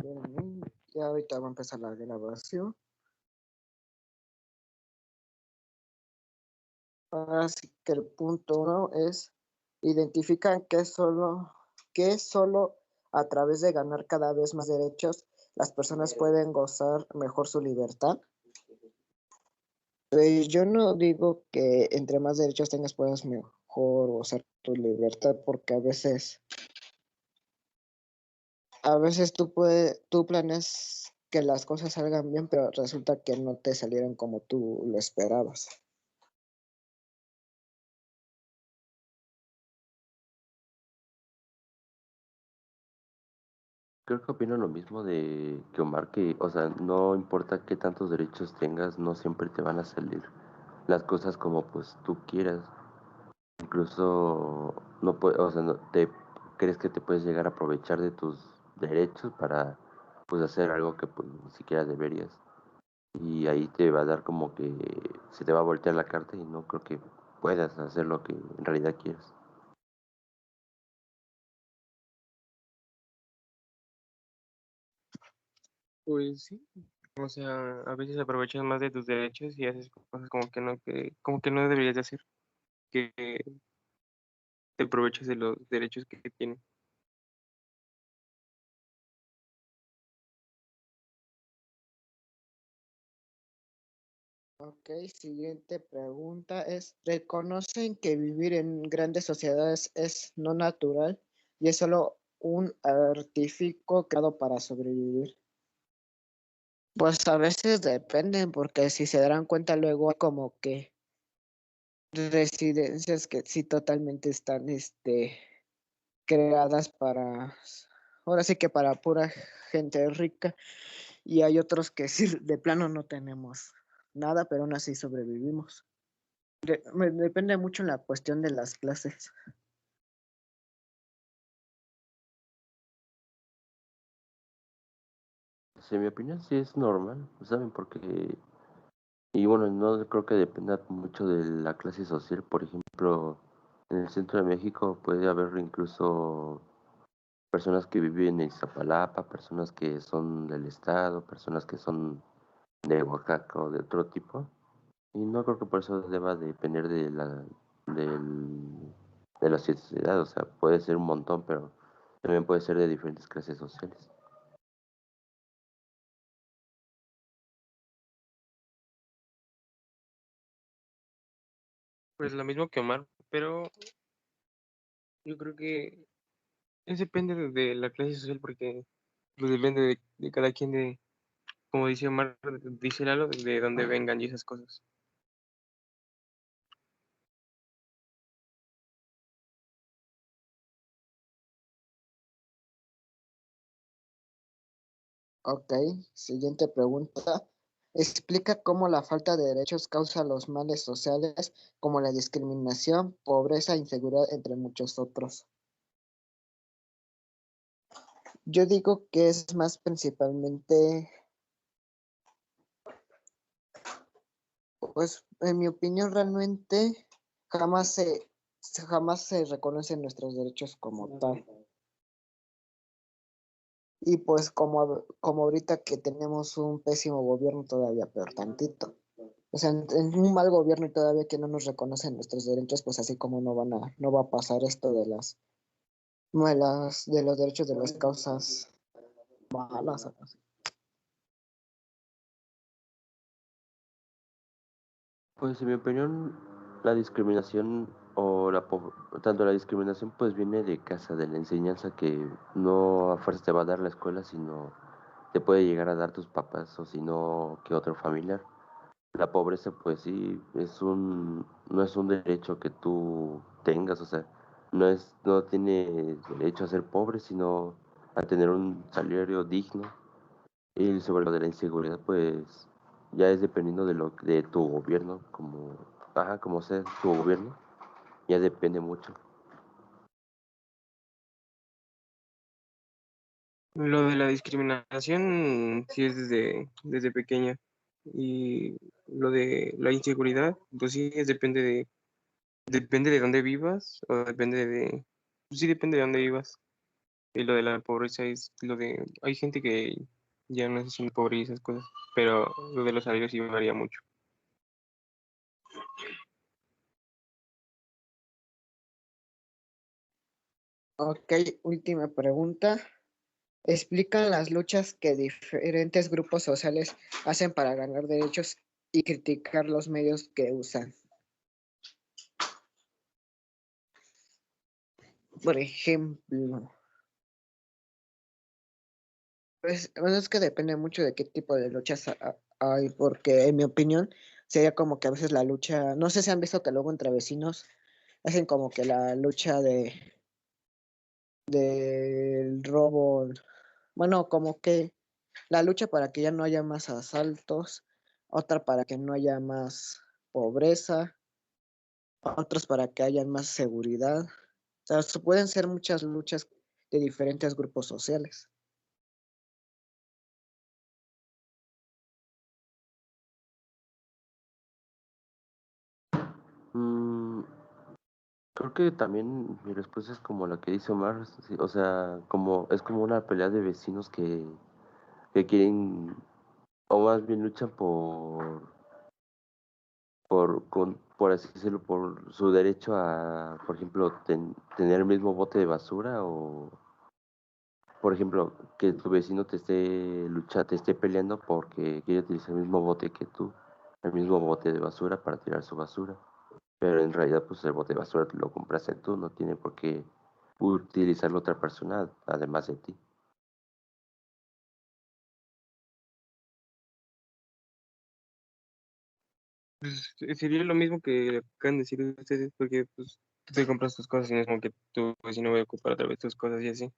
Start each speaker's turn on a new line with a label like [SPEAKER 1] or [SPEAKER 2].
[SPEAKER 1] Bien, ya ahorita va a empezar la grabación. Ahora sí que el punto uno es identificar que solo a través de ganar cada vez más derechos las personas pueden gozar mejor su libertad. Yo no digo que entre más derechos tengas puedas mejor gozar tu libertad, porque a veces tú planeas que las cosas salgan bien, pero resulta que no te salieron como tú lo esperabas.
[SPEAKER 2] Creo que opino lo mismo de que Omar, que, o sea, no importa qué tantos derechos tengas, no siempre te van a salir las cosas como pues tú quieras. Incluso no puede, o sea, no, te crees que te puedes llegar a aprovechar de tus derechos para pues hacer algo que pues ni siquiera deberías. Y ahí te va a dar como que se te va a voltear la carta y no creo que puedas hacer lo que en realidad quieres.
[SPEAKER 3] Pues sí, o sea, a veces aprovechas más de tus derechos y haces cosas como que no deberías de hacer, que te aproveches de los derechos que tienes.
[SPEAKER 1] Ok, siguiente pregunta es, ¿reconocen que vivir en grandes sociedades es no natural y es solo un artificio creado para sobrevivir? Pues a veces dependen, porque si se darán cuenta luego hay como que residencias que sí totalmente están creadas ahora sí que para pura gente rica, y hay otros que sí de plano no tenemos nada, pero aún así sobrevivimos. Depende mucho la cuestión de las clases.
[SPEAKER 2] Pues, en mi opinión sí es normal, ¿saben? Porque, y bueno, no creo que dependa mucho de la clase social. Por ejemplo, en el centro de México puede haber incluso personas que viven en Iztapalapa, personas que son del estado, personas que son de Oaxaca o de otro tipo. Y no creo que por eso deba depender del, de la sociedad. O sea, puede ser un montón, pero también puede ser de diferentes clases sociales.
[SPEAKER 3] Pues lo mismo que Omar, pero yo creo que depende de la clase social porque pues, depende de cada quien, de, como dice Omar, dice Lalo, de dónde vengan y esas cosas.
[SPEAKER 1] Ok, siguiente pregunta. Explica cómo la falta de derechos causa los males sociales como la discriminación, pobreza, inseguridad, entre muchos otros. Yo digo que es más principalmente, pues en mi opinión realmente jamás se, jamás se reconocen nuestros derechos como tal. Y pues como ahorita que tenemos un pésimo gobierno todavía peor tantito. O sea, en un mal gobierno y todavía que no nos reconocen nuestros derechos, pues así como no va a pasar esto de los derechos de las causas malas. O así.
[SPEAKER 2] Pues en mi opinión, la discriminación tanto la discriminación pues viene de casa, de la enseñanza que no a fuerza te va a dar la escuela, sino te puede llegar a dar tus papás o si no que otro familiar. La pobreza pues sí no es un derecho que tú tengas, o sea, no tienes derecho a ser pobre, sino a tener un salario digno. Y sobre lo de la inseguridad, pues ya es dependiendo de tu gobierno, como sea tu gobierno, ya depende mucho.
[SPEAKER 3] Lo de la discriminación sí es desde pequeña. Y lo de la inseguridad, pues sí, depende de dónde vivas, o depende de, pues sí, depende de dónde vivas. Y lo de la pobreza es lo de, hay gente que ya no se siente pobre y esas cosas, pero lo de los salarios sí varía mucho.
[SPEAKER 1] Ok, última pregunta. Explican las luchas que diferentes grupos sociales hacen para ganar derechos y criticar los medios que usan. Por ejemplo, pues, bueno, es que depende mucho de qué tipo de luchas hay, porque en mi opinión sería como que a veces la lucha, no sé si han visto que luego entre vecinos hacen como que la lucha del robo, bueno, como que la lucha para que ya no haya más asaltos, otra para que no haya más pobreza, otros para que haya más seguridad. O sea, pueden ser muchas luchas de diferentes grupos sociales.
[SPEAKER 2] Mm, creo que también mi respuesta es como la que dice Omar, sí, o sea, como es como una pelea de vecinos que quieren, o más bien luchan por así decirlo, por su derecho a, por ejemplo, tener el mismo bote de basura o, por ejemplo, que tu vecino te esté peleando porque quiere utilizar el mismo bote que tú, el mismo bote de basura para tirar su basura. Pero en realidad, pues el bote de basura lo compraste tú, no tiene por qué utilizarlo otra persona, además de ti.
[SPEAKER 3] Pues, sería lo mismo que acaban de decir ustedes, porque pues tú te compras tus cosas y no es como que tu vecino vaya a ocupar otra vez tus cosas y así.